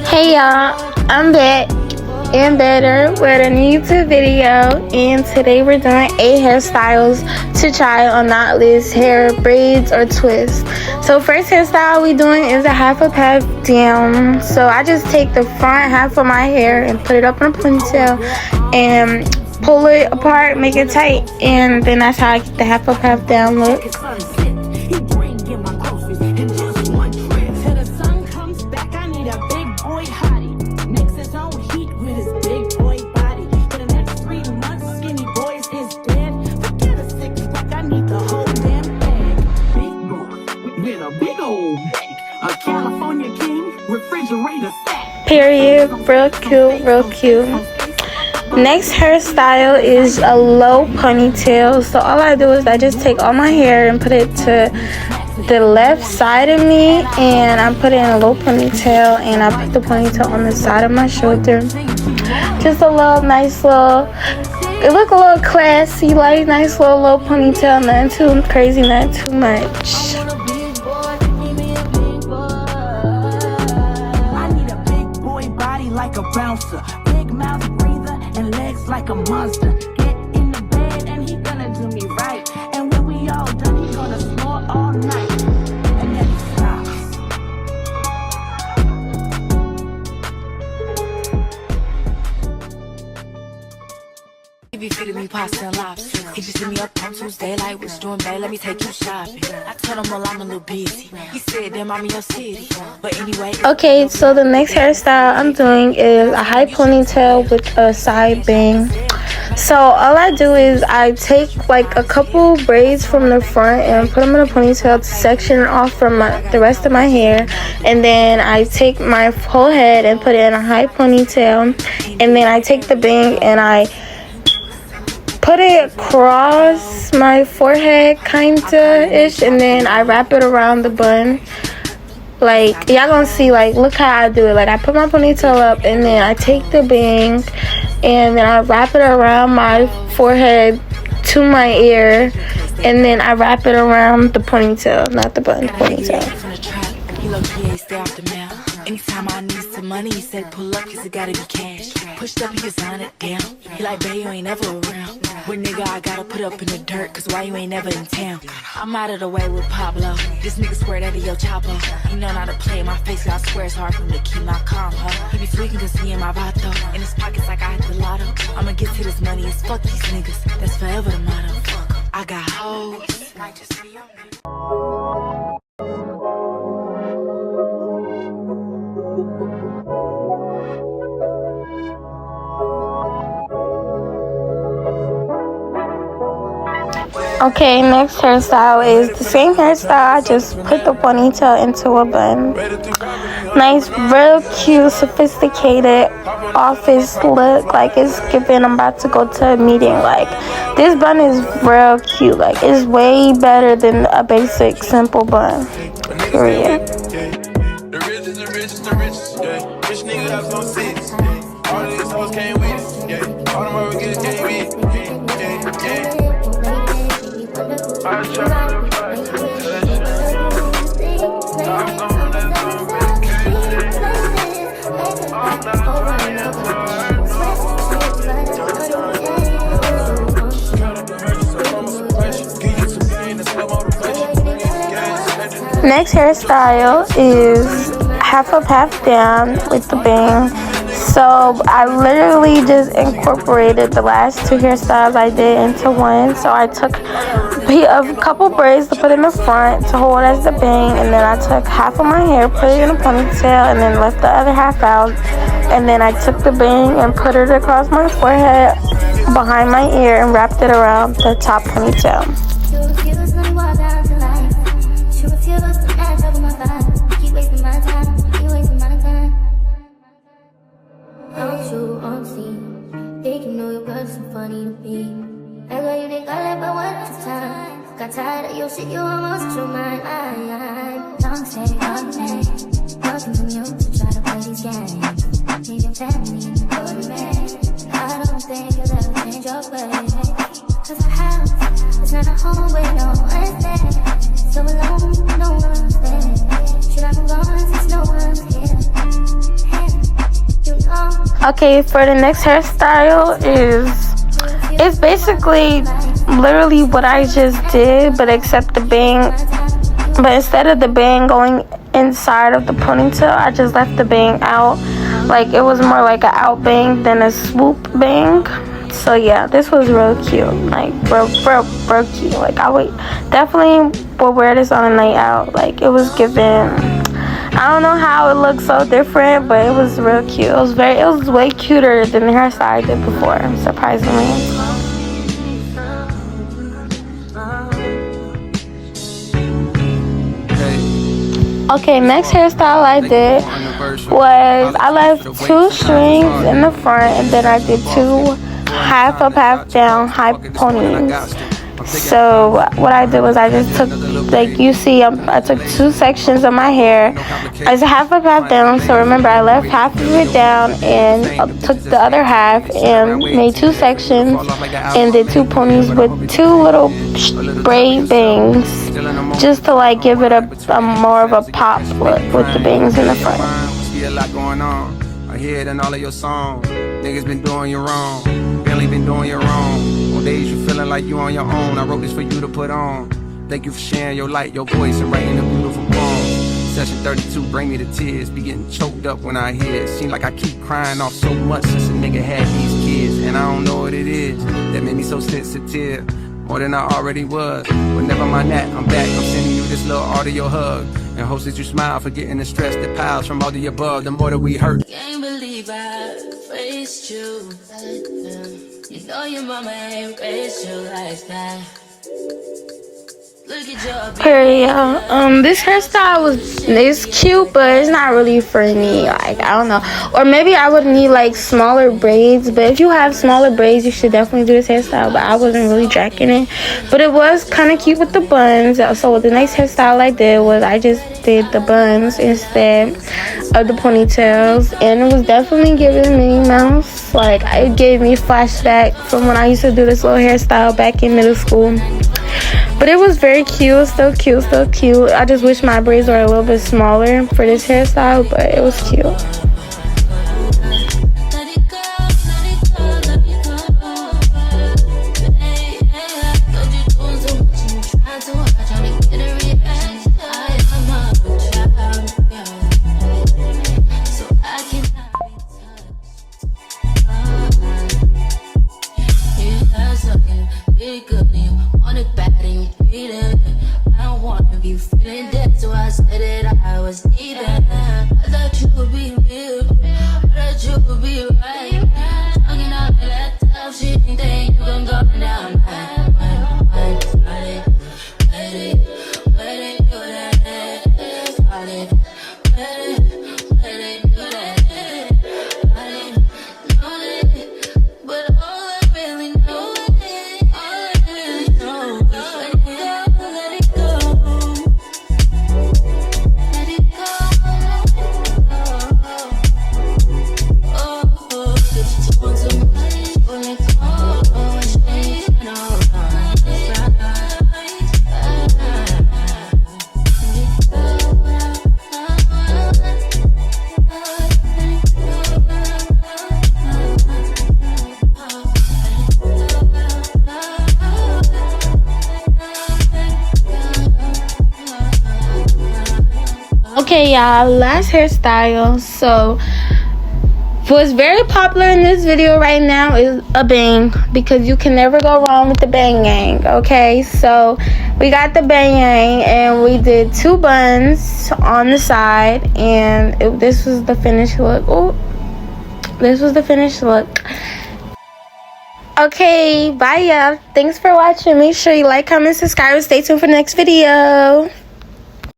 Hey y'all, I'm back and better with a new YouTube video, and today we're doing 8 hairstyles to try on knotless hair, braids, or twists. So first hairstyle we doing is a half a puff down. So I just take the front half of my hair and put it up in a ponytail and pull it apart, make it tight, and then that's how I get the half a puff down look. Period. Real cute, real cute. Next hairstyle is a low ponytail. So all I do is I just take all my hair and put it to the left side of me, and I put it in a low ponytail, and I put the ponytail on the side of my shoulder. Just a little nice little, it look a little classy, like nice little low ponytail, nothing too crazy, not too much. Like a bouncer, big mouth breather and legs like a monster. Get in the bed and he gonna do me right. And when we all done, he gonna snore all night. And then he stops. He be feeding me pasta and lobster. He just hit me up on Tuesday like, what's doing, babe? Let me take you shopping. I told him, well, I'm a little busy. He said, damn, I'm in your city. But anyway. Okay, so the next hairstyle I'm doing is a high ponytail with a side bang. So all I do is I take like a couple braids from the front and put them in a ponytail to section off from the rest of my hair, and then I take my whole head and put it in a high ponytail, and then I take the bang and I put it across my forehead kinda ish, and then I wrap it around the bun. Like, y'all gonna see, like, look how I do it. Like, I put my ponytail up, and then I take the bang, and then I wrap it around my forehead to my ear, and then I wrap it around the ponytail, not the bun, the ponytail. Anytime I need some money, he said pull up, cause it gotta be cash. Pushed up, he just on it down. He like, babe, you ain't never around. When nigga, I gotta put up in the dirt, cause why you ain't never in town? I'm out of the way with Pablo. This nigga swear that he your chopper. He know not to play in my face, cause I swear it's hard for him to keep my calm, huh? He be tweaking cause he in my vato. In his pockets like I hit the lotto. I'ma get to this money, it's fuck these niggas. That's forever the motto. I got hoes. Might just be on me. Okay, next hairstyle is the same hairstyle. I just put the ponytail into a bun. Nice, real cute, sophisticated office look. Like, it's giving I'm about to go to a meeting. Like, this bun is real cute. Like, it's way better than a basic simple bun. Period. The richest, the richest, the richest, yeah. Rich nigga have no seats. All these hoes came with it, yeah. All them motherfuckers came with it, yeah. I try to fight to that shit. I'm going to Next hairstyle is half up, half down with the bang. So I literally just incorporated the last 2 hairstyles I did into one. So I took a couple braids to put in the front to hold as the bang, and then I took half of my hair, put it in a ponytail, and then left the other half out. And then I took the bang and put it across my forehead behind my ear and wrapped it around the top ponytail. Got tired of your shit, you almost drew my eye. Don't stay on me. Working from you to try to play these games. Leave your family in the good man. I don't think you'll ever change your ways. Cause a house is not a home where no one's there. So alone, no one's there. Should I move on since no one's here? Okay, for the next hairstyle it's basically literally what I just did, but except the bang. But instead of the bang going inside of the ponytail, I just left the bang out. Like, it was more like an out bang than a swoop bang. So yeah, this was real cute. Like, real cute. Like, I would definitely wear this on a night out. Like, it was given. I don't know how it looked so different, but it was real cute. It was way cuter than the hairstyle I did before, surprisingly. Okay, next hairstyle I did was I left 2 strings in the front, and then I did 2 half up, half down high ponies. So what I did was I just took, like you see, I took 2 sections of my hair. I was half up, half down. So remember, I left half of it down and took the other half and made 2 sections and did 2 ponies with 2 little braid bangs, just to like give it a more of a pop look with the bangs in the front. I hear it in all of your songs. Niggas been doing you wrong. Barely been doing you wrong. On days you feeling like you on your own. I wrote this for you to put on. Thank you for sharing your light, your voice, and writing a beautiful poem. Session 32 bring me to tears. Be getting choked up when I hear it. Seem like I keep crying off so much since a nigga had these kids. And I don't know what it is that made me so sensitive. More than I already was. But never mind that, I'm back. I'm sending you this little audio hug. And hopes that you smile, forgetting the stress that piles from all the above. The more that we hurt. Can't believe I faced you. You know your mama ain't raised you like that. Look at your Period. This hairstyle is cute, but it's not really for me. Like, I don't know, or maybe I would need like smaller braids. But if you have smaller braids, you should definitely do this hairstyle. But I wasn't really jacking it. But it was kind of cute with the buns. So the next hairstyle I did was I just did the buns instead of the ponytails, and it was definitely giving Minnie Mouse. Like, it gave me flashback from when I used to do this little hairstyle back in middle school. But it was very cute, still cute. I just wish my braids were a little bit smaller for this hairstyle, but it was cute. Okay, y'all, last hairstyle. So what's very popular in this video right now is a bang, because you can never go wrong with the bang gang. Okay, so we got the bang gang and we did 2 buns on the side, and this was the finished look. Okay, bye y'all. Thanks for watching. Make sure you like, comment, subscribe, and stay tuned for the next video.